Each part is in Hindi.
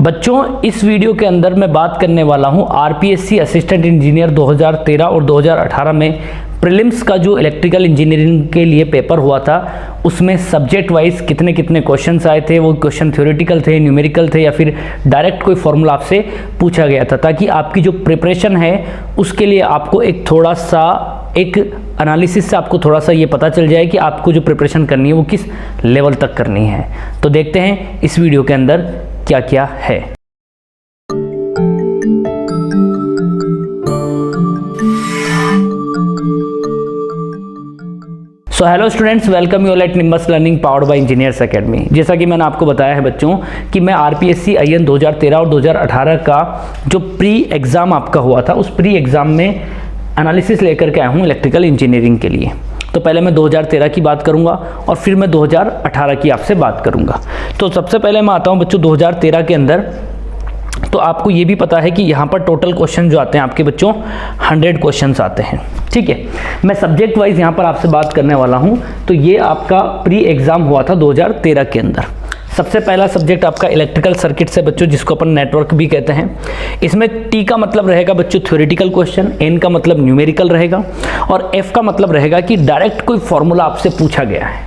बच्चों इस वीडियो के अंदर मैं बात करने वाला हूं आरपीएससी असिस्टेंट इंजीनियर 2013 और 2018 में प्रीलिम्स का जो इलेक्ट्रिकल इंजीनियरिंग के लिए पेपर हुआ था उसमें सब्जेक्ट वाइज कितने कितने क्वेश्चंस आए थे, वो क्वेश्चन थ्योरेटिकल थे, न्यूमेरिकल थे या फिर डायरेक्ट कोई फॉर्मूला आपसे पूछा गया था, ताकि आपकी जो प्रिपरेशन है उसके लिए आपको एक थोड़ा सा एक एनालिसिस से आपको थोड़ा सा ये पता चल जाए कि आपको जो प्रिपरेशन करनी है वो किस लेवल तक करनी है। तो देखते हैं इस वीडियो के अंदर क्या क्या है। So hello students, welcome you all at nimbus learning powered by engineers academy. जैसा कि मैंने आपको बताया है बच्चों कि मैं आरपीएससी आईएन 2013 और 2018 का जो प्री एग्ज़ाम आपका हुआ था उस प्री एग्ज़ाम में एनालिसिस लेकर के आया हूँ इलेक्ट्रिकल इंजीनियरिंग के लिए। तो पहले मैं 2013 की बात करूंगा और फिर मैं 2018 की आपसे बात करूंगा। तो सबसे पहले मैं आता हूं बच्चों 2013 के अंदर। तो आपको ये भी पता है कि यहाँ पर टोटल क्वेश्चन जो आते हैं आपके बच्चों 100 क्वेश्चंस आते हैं, ठीक है। मैं सब्जेक्ट वाइज यहाँ पर आपसे बात करने वाला हूँ। तो ये आपका प्री एग्जाम हुआ था 2013 के अंदर। सबसे पहला सब्जेक्ट आपका इलेक्ट्रिकल सर्किट्स है बच्चों, जिसको अपन नेटवर्क भी कहते हैं। इसमें टी का मतलब रहेगा बच्चों थ्योरेटिकल क्वेश्चन, एन का मतलब न्यूमेरिकल रहेगा और एफ का मतलब रहेगा कि डायरेक्ट कोई फॉर्मूला आपसे पूछा गया है,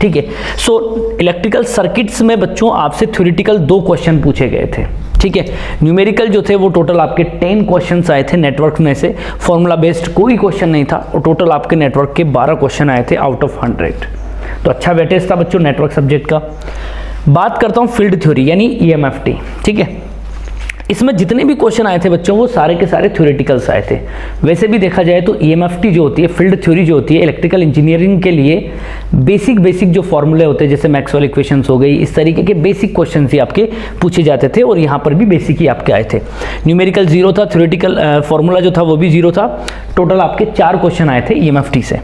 ठीक है। सो इलेक्ट्रिकल सर्किट्स में बच्चों आपसे थ्योरेटिकल 2 क्वेश्चन पूछे गए थे, ठीक है। न्यूमेरिकल जो थे वो टोटल आपके 10 क्वेश्चंस आए थे नेटवर्क में से, फॉर्मूला बेस्ड कोई क्वेश्चन नहीं था और टोटल आपके नेटवर्क के 12 क्वेश्चन आए थे आउट ऑफ 100। तो अच्छा वेटेज था बच्चों नेटवर्क सब्जेक्ट का। बात करता हूं फील्ड थ्योरी यानी ईएमएफटी, ठीक है। इसमें जितने भी क्वेश्चन आए थे बच्चों वो सारे के सारे थ्योरेटिकल्स आए थे। वैसे भी देखा जाए तो ईएमएफटी जो होती है, फील्ड थ्योरी जो होती है, इलेक्ट्रिकल इंजीनियरिंग के लिए बेसिक जो फॉर्मूले होते हैं जैसे मैक्सवेल इक्वेशंस हो गई, इस तरीके के बेसिक क्वेश्चन ही आपके पूछे जाते थे और यहाँ पर भी बेसिक ही आपके आए थे। न्यूमेरिकल 0 था, थ्योरेटिकल फॉर्मूला जो था वो भी 0 था। टोटल आपके 4 क्वेश्चन आए थे ईएमएफटी से।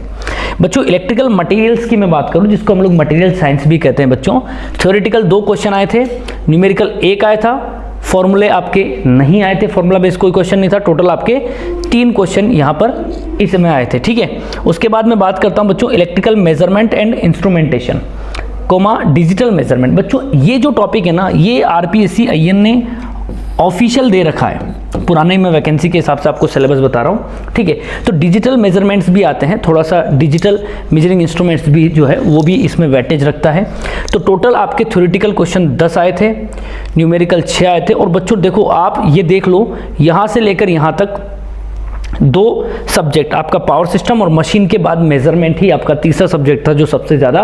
बच्चों इलेक्ट्रिकल मटेरियल्स की मैं बात करूं जिसको हम लोग मटेरियल साइंस भी कहते हैं बच्चों, थ्योरेटिकल 2 क्वेश्चन आए थे, न्यूमेरिकल 1 आया था, फॉर्मूले आपके नहीं आए थे, फॉर्मूला बेस्ड कोई क्वेश्चन नहीं था। टोटल आपके 3 क्वेश्चन यहां पर इसमें आए थे, ठीक है। उसके बाद मैं बात करता हूं बच्चों electrical measurement and instrumentation comma digital measurement. बच्चों ये जो टॉपिक है ना, ये आरपीएससी आईएन ने ऑफिशियल दे रखा है, पुराने में वैकेंसी के हिसाब से आपको सिलेबस बता रहा हूँ, ठीक है। तो डिजिटल मेजरमेंट्स भी आते हैं, थोड़ा सा डिजिटल मेजरिंग इंस्ट्रूमेंट्स भी जो है वो भी इसमें वेटेज रखता है। तो टोटल आपके थ्योरेटिकल क्वेश्चन 10 आए थे, न्यूमेरिकल 6 आए थे। और बच्चों देखो आप ये देख लो, यहाँ से लेकर यहाँ तक 2 सब्जेक्ट आपका पावर सिस्टम और मशीन के बाद मेजरमेंट ही आपका तीसरा सब्जेक्ट था जो सबसे ज़्यादा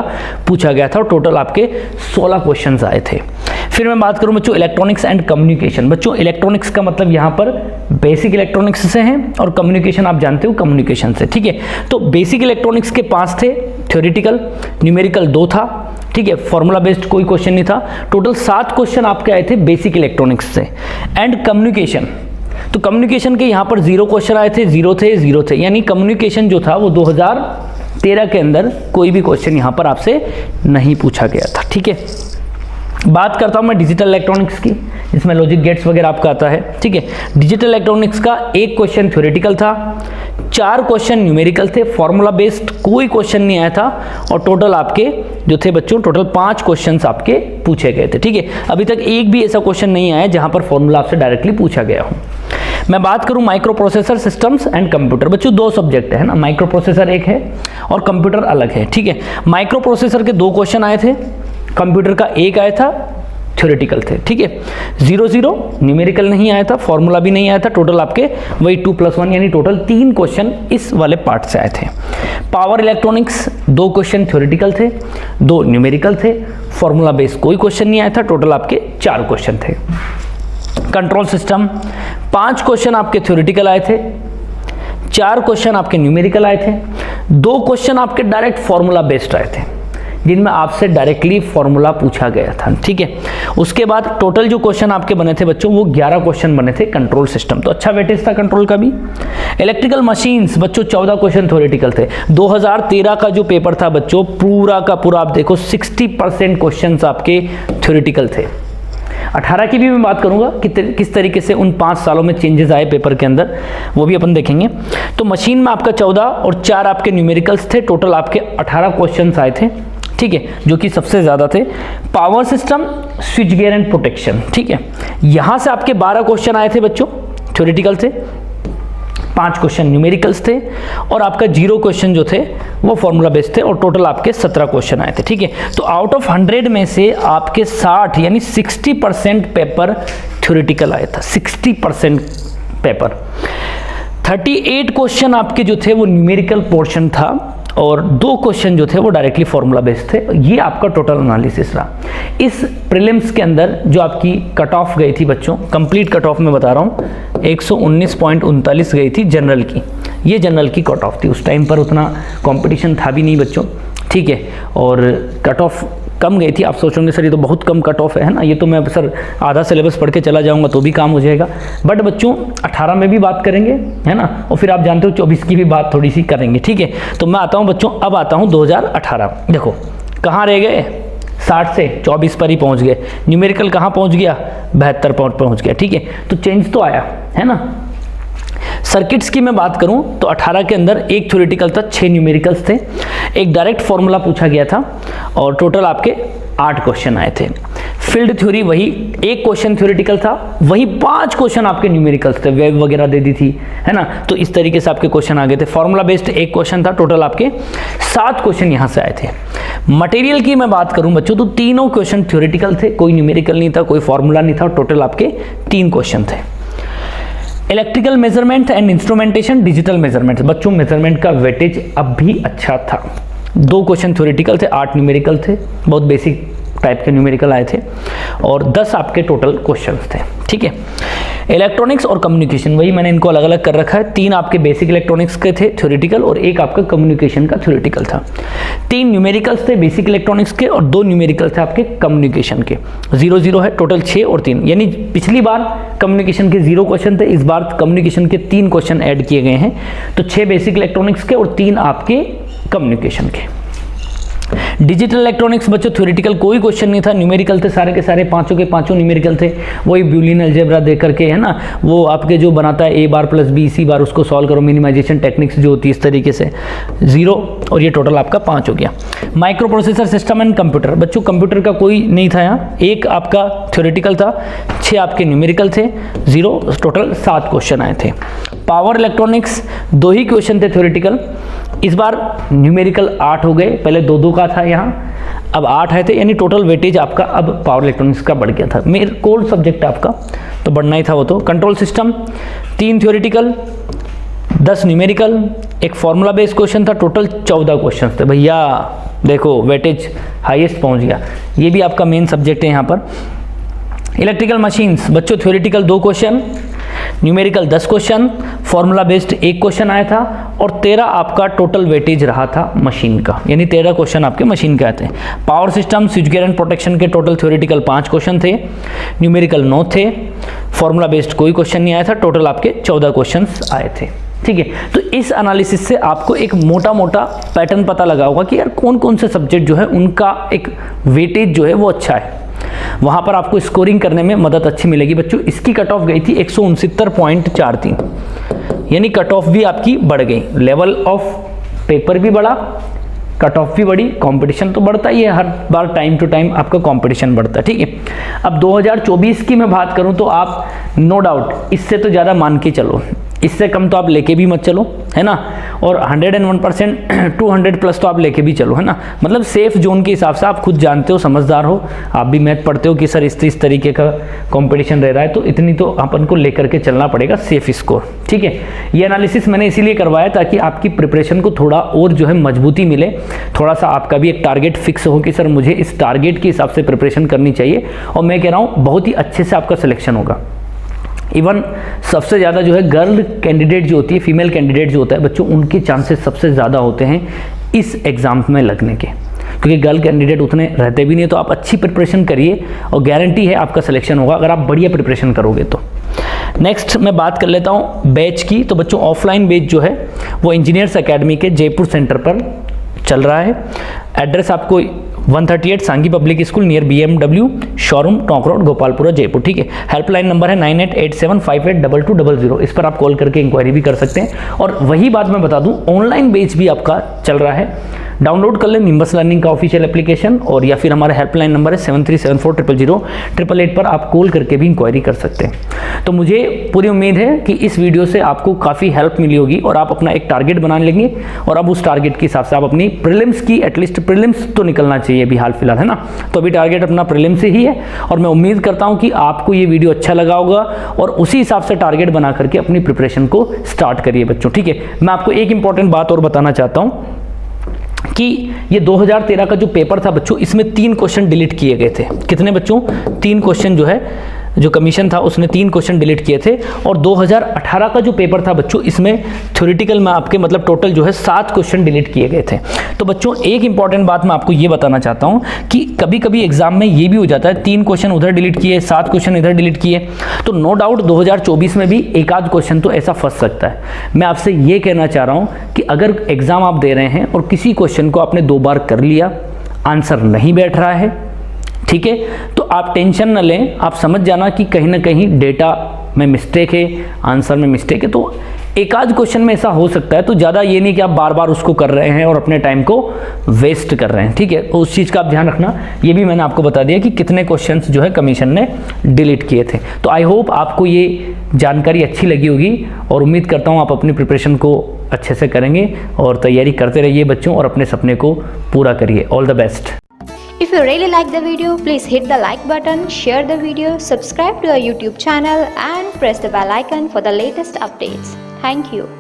पूछा गया था और टोटल आपके 16 क्वेश्चंस आए थे। फिर मैं बात करूं बच्चों इलेक्ट्रॉनिक्स एंड कम्युनिकेशन। बच्चों इलेक्ट्रॉनिक्स का मतलब यहाँ पर बेसिक इलेक्ट्रॉनिक्स से है और कम्युनिकेशन आप जानते हो कम्युनिकेशन से, ठीक है। तो बेसिक इलेक्ट्रॉनिक्स के 5 थे, थ्योरेटिकल, न्यूमेरिकल 2 था, ठीक है, फॉर्मूला बेस्ड कोई क्वेश्चन नहीं था। टोटल 7 क्वेश्चन आपके आए थे बेसिक इलेक्ट्रॉनिक्स से। एंड कम्युनिकेशन, तो कम्युनिकेशन के यहाँ पर 0 क्वेश्चन आए थे, 0 थे, यानी कम्युनिकेशन जो था वो 2013 के अंदर कोई भी क्वेश्चन यहाँ पर आपसे नहीं पूछा गया था, ठीक है। बात करता हूँ मैं डिजिटल इलेक्ट्रॉनिक्स की, जिसमें लॉजिक गेट्स वगैरह आपका आता है, ठीक है। डिजिटल इलेक्ट्रॉनिक्स का 1 क्वेश्चन थ्योरेटिकल था, 4 क्वेश्चन न्यूमेरिकल थे, फॉर्मूला बेस्ड कोई क्वेश्चन नहीं आया था और टोटल आपके जो थे बच्चों टोटल 5 क्वेश्चंस आपके पूछे गए थे, ठीक है। अभी तक एक भी ऐसा क्वेश्चन नहीं आया जहां पर फॉर्मूला आपसे डायरेक्टली पूछा गया हो। मैं बात करूं micro processor systems and computer. बच्चों 2 सब्जेक्ट है ना, माइक्रो प्रोसेसर एक है और कंप्यूटर अलग है, ठीक है। माइक्रो प्रोसेसर के 2 क्वेश्चन आए थे, कंप्यूटर का 1 आया था, थ्योरेटिकल थे, ठीक है। 0 न्यूमेरिकल नहीं आया था, फॉर्मूला भी नहीं आया था। टोटल आपके वही 2+1 यानी टोटल 3 क्वेश्चन इस वाले पार्ट से आए थे। पावर इलेक्ट्रॉनिक्स 2 क्वेश्चन थ्योरेटिकल थे, 2 न्यूमेरिकल थे, फॉर्मूला बेस्ड कोई क्वेश्चन नहीं आया था। टोटल आपके 4 क्वेश्चन थे। कंट्रोल सिस्टम 5 क्वेश्चन आपके थ्योरेटिकल आए थे, 4 क्वेश्चन आपके न्यूमेरिकल आए थे, 2 क्वेश्चन आपके डायरेक्ट फॉर्मूला बेस्ड आए थे जिनमें आपसे डायरेक्टली फॉर्मूला पूछा गया था, ठीक है। उसके बाद टोटल जो क्वेश्चन आपके बने थे बच्चों वो 11 क्वेश्चन बने थे कंट्रोल सिस्टम। तो अच्छा वेटेज था कंट्रोल का भी। इलेक्ट्रिकल मशीन्स बच्चों 14 क्वेश्चन थ्योरेटिकल थे। 2013 का जो पेपर था बच्चों पूरा का पूरा आप देखो 60% क्वेश्चन आपके थ्योरेटिकल थे। 18 की भी मैं बात करूंगा कि किस तरीके से उन 5 सालों में चेंजेस आए पेपर के अंदर, वो भी अपन देखेंगे। तो मशीन में आपका 14 और 4 आपके न्यूमेरिकल्स थे, टोटल आपके 18 क्वेश्चंस आए थे, ठीक है, जो कि सबसे ज़्यादा थे। Power system, switch gear and protection, ठीक है, यहाँ से आपके 12 क्वेश्चन आए थे बच्चों थ्योरेटिकल से, 5 क्वेश्चन न्यूमेरिकल्स थे और आपका 0 क्वेश्चन जो थे वो फॉर्मूला बेस्ड थे और टोटल आपके 17 क्वेश्चन आए थे, ठीक है। तो आउट ऑफ 100 में से आपके 60 यानी 60% पेपर थ्योरेटिकल आया था, 60% पेपर। 38 क्वेश्चन आपके जो थे वो न्यूमेरिकल पोर्शन था और 2 क्वेश्चन जो थे वो डायरेक्टली फॉर्मूला बेस्ड थे। ये आपका टोटल एनालिसिस रहा। इस प्रीलिम्स के अंदर जो आपकी कट ऑफ गई थी बच्चों, कंप्लीट कट ऑफ में बता रहा हूँ, 119.39 गई थी जनरल की। ये जनरल की कट ऑफ थी, उस टाइम पर उतना कंपटीशन था भी नहीं बच्चों, ठीक है, और कट ऑफ कम गई थी। आप सोचोगे सर ये तो बहुत कम कट ऑफ है ना, ये तो मैं सर आधा सिलेबस पढ़ के चला जाऊंगा तो भी काम हो जाएगा। बट बच्चों 18 में भी बात करेंगे, है ना, और फिर आप जानते हो 24 की भी बात थोड़ी सी करेंगे, ठीक है। तो मैं आता हूं बच्चों, अब आता हूं 2018। देखो कहाँ रह गए, 60 से 24 पर ही पहुंच गए। न्यूमेरिकल कहाँ पहुंच गया, 72 पहुंच गया, ठीक है। तो चेंज तो आया है ना। सर्किट्स की मैं बात करूं तो 18 के अंदर एक थ्योरेटिकल था, 6 न्यूमेरिकल्स थे, एक डायरेक्ट फॉर्मूला पूछा गया था और टोटल आपके 8 क्वेश्चन आए थे। फील्ड थ्योरी वही, एक क्वेश्चन थ्योरेटिकल था, वही 5 क्वेश्चन आपके न्यूमेरिकल्स थे, वेव वगैरह दे दी थी, है ना। तो इस तरीके से आपके क्वेश्चन आ गए थे। फॉर्मूला बेस्ड एक क्वेश्चन था, टोटल आपके 7 क्वेश्चन यहां से आए थे। मटेरियल की मैं बात करूं बच्चों तो तीनों क्वेश्चन थ्योरेटिकल थे, कोई न्यूमेरिकल नहीं था, कोई फॉर्मूला नहीं था, टोटल आपके 3 क्वेश्चन थे। Electrical measurement and instrumentation, digital measurement, बच्चों मेजरमेंट का वेटेज अब भी अच्छा था। 2 क्वेश्चन थ्योरेटिकल थे, 8 न्यूमेरिकल थे, बहुत बेसिक टाइप के न्यूमेरिकल आए थे और 10 आपके टोटल क्वेश्चंस थे, ठीक है। इलेक्ट्रॉनिक्स और कम्युनिकेशन, वही मैंने इनको अलग अलग कर रखा है। 3 आपके बेसिक इलेक्ट्रॉनिक्स के थे थ्योरेटिकल और एक आपका कम्युनिकेशन का थ्योरेटिकल था। 3 न्यूमेरिकल्स थे बेसिक इलेक्ट्रॉनिक्स के और 2 न्यूमेरिकल थे आपके कम्युनिकेशन के। 0-0 है, टोटल 6 और 3, यानी पिछली बार कम्युनिकेशन के 0 क्वेश्चन थे, इस बार कम्युनिकेशन के 3 क्वेश्चन ऐड किए गए हैं। तो 6 बेसिक इलेक्ट्रॉनिक्स के और 3 आपके कम्युनिकेशन के। डिजिटल इलेक्ट्रॉनिक्स बच्चों थ्योरेटिकल कोई क्वेश्चन नहीं था, न्यूमेरिकल थे सारे के सारे, 5 के 5 न्यूमेरिकल थे। वही ब्यूलियन अलजेब्रा दे करके, है ना, वो आपके जो बनाता है a bar plus b c बार, उसको सॉल्व करो, मिनिमाइजेशन टेक्निक्स जो होती है इस तरीके से, 0 और ये टोटल आपका 5 हो गया। Micro processor system and computer, बच्चों कंप्यूटर का कोई नहीं था यहाँ, एक आपका थ्योरेटिकल था, 6 आपके न्यूमेरिकल थे, 0, टोटल 7 क्वेश्चन आए थे। पावर इलेक्ट्रॉनिक्स 2 ही क्वेश्चन थे थ्योरेटिकल, इस बार न्यूमेरिकल 8 हो गए, पहले 2-2 का था यहाँ, अब 8 आए थे, यानी टोटल वेटेज आपका अब पावर इलेक्ट्रॉनिक्स का बढ़ गया था। मेरे कोर सब्जेक्ट आपका तो बढ़ना ही था वो तो। कंट्रोल सिस्टम 3 थ्योरेटिकल, 10 न्यूमेरिकल, एक फॉर्मूला बेस्ड क्वेश्चन था, टोटल 14 क्वेश्चन थे। भैया देखो वेटेज हाईएस्ट पहुंच गया, ये भी आपका मेन सब्जेक्ट है यहाँ पर। इलेक्ट्रिकल मशीन्स बच्चों theoretical 2 question, numerical 10 question, formula based 1 question आया था और 13 आपका टोटल वेटेज रहा था मशीन का, यानी 13 क्वेश्चन आपके मशीन के आए थे। Power system, switch gear and protection के टोटल थ्योरेटिकल 5 क्वेश्चन थे, न्यूमेरिकल 9 थे, फॉर्मूला बेस्ड कोई क्वेश्चन नहीं आया था, टोटल आपके 14 क्वेश्चन आए थे, ठीक है। तो इस एनालिसिस से आपको एक मोटा मोटा पैटर्न पता लगा होगा कि यार कौन कौन से सब्जेक्ट जो है उनका एक वेटेज जो है वो अच्छा है, वहां पर आपको स्कोरिंग करने में मदद अच्छी मिलेगी बच्चों। इसकी कट ऑफ गई थी 169.43, यानी कट ऑफ भी आपकी बढ़ गई, लेवल ऑफ पेपर भी बढ़ा, कट ऑफ भी बढ़ी, कंपटीशन तो बढ़ता ही है, हर बार टाइम टू टाइम आपका कंपटीशन बढ़ता है, ठीक है। अब 2024 की मैं बात करूं तो आप नो डाउट इससे तो ज़्यादा मान के चलो, इससे कम तो आप लेके भी मत चलो, है ना, और 101% 200 प्लस तो आप लेके भी चलो, है ना, मतलब सेफ जोन के हिसाब से। आप खुद जानते हो, समझदार हो, आप भी मैथ पढ़ते हो कि सर इस तरीके का कंपटीशन रह रहा है, तो इतनी तो अपन को लेकर के चलना पड़ेगा सेफ स्कोर, ठीक है। ये एनालिसिस मैंने इसीलिए करवाया ताकि आपकी प्रिपरेशन को थोड़ा और जो है मजबूती मिले, थोड़ा सा आपका भी एक टारगेट फिक्स हो कि सर मुझे इस टारगेट के हिसाब से प्रिपरेशन करनी चाहिए, और मैं कह रहा हूँ बहुत ही अच्छे से आपका सिलेक्शन होगा। इवन सबसे ज़्यादा जो है गर्ल कैंडिडेट जो होती है, फीमेल कैंडिडेट जो होता है बच्चों, उनके चांसेस सबसे ज़्यादा होते हैं इस एग्ज़ाम में लगने के, क्योंकि गर्ल कैंडिडेट उतने रहते भी नहीं। तो आप अच्छी प्रिपरेशन करिए और गारंटी है आपका सिलेक्शन होगा अगर आप बढ़िया प्रिपरेशन करोगे तो। नेक्स्ट मैं बात कर लेता हूँ बैच की। तो बच्चों ऑफलाइन बैच जो है वो इंजीनियर्स एकेडमी के जयपुर सेंटर पर चल रहा है। एड्रेस आपको 138 सांगी public school near BMW showroom, Tonk road, Gopalpura, Jaipur, ठीक है। हेल्पलाइन नंबर है 9887582200, इस पर आप कॉल करके इंक्वायरी भी कर सकते हैं। और वही बात मैं बता दूं, ऑनलाइन बैच भी आपका चल रहा है डाउनलोड कर लें निम्बस लर्निंग का ऑफिशियल एप्लीकेशन, और या फिर हमारा हेल्पलाइन नंबर है 7374000888 पर आप कॉल करके भी इंक्वायरी कर सकते हैं। तो मुझे पूरी उम्मीद है कि इस वीडियो से आपको काफ़ी हेल्प मिली होगी और आप अपना एक टारगेट बना लेंगे, और अब उस टारगेट के हिसाब से आप अपनी प्रीलिम्स की, एटलीस्ट प्रीलिम्स तो निकलना चाहिए अभी हाल फिलहाल, है ना। तो अभी टारगेट अपना प्रीलिम्स से ही है, और मैं उम्मीद करता हूं कि आपको ये वीडियो अच्छा लगा होगा और उसी हिसाब से टारगेट बना करके अपनी प्रिपरेशन को स्टार्ट करिए बच्चों, ठीक है। मैं आपको एक इंपॉर्टेंट बात और बताना चाहता हूं कि ये 2013 का जो पेपर था बच्चों, इसमें 3 क्वेश्चन डिलीट किए गए थे। कितने बच्चों? 3 क्वेश्चन जो है, जो कमीशन था उसने 3 क्वेश्चन डिलीट किए थे। और 2018 का जो पेपर था बच्चों, इसमें थ्योरेटिकल में आपके मतलब टोटल जो है 7 क्वेश्चन डिलीट किए गए थे। तो बच्चों एक इंपॉर्टेंट बात मैं आपको ये बताना चाहता हूं कि कभी कभी एग्जाम में ये भी हो जाता है 3 क्वेश्चन उधर डिलीट किए, 7 क्वेश्चन इधर डिलीट किए, तो नो डाउट 2024 में भी एक आध क्वेश्चन तो ऐसा फंस सकता है। मैं आपसे ये कहना चाह रहा हूं कि अगर एग्जाम आप दे रहे हैं और किसी क्वेश्चन को आपने 2 बार कर लिया, आंसर नहीं बैठ रहा है, ठीक है, तो आप टेंशन न लें, आप समझ जाना कि कहीं ना कहीं डेटा में मिस्टेक है, आंसर में मिस्टेक है। तो एक आध क्वेश्चन में ऐसा हो सकता है, तो ज़्यादा ये नहीं कि आप बार बार उसको कर रहे हैं और अपने टाइम को वेस्ट कर रहे हैं, ठीक है। तो उस चीज़ का आप ध्यान रखना। ये भी मैंने आपको बता दिया कि कितने क्वेश्चंस जो है कमीशन ने डिलीट किए थे। तो आई होप आपको ये जानकारी अच्छी लगी होगी, और उम्मीद करता हूँ आप अपनी प्रिपरेशन को अच्छे से करेंगे और तैयारी करते रहिए बच्चों, और अपने सपने को पूरा करिए। All the best. If you really like the video, please hit the like button, share the video, subscribe to our YouTube channel and press the bell icon for the latest updates. Thank you.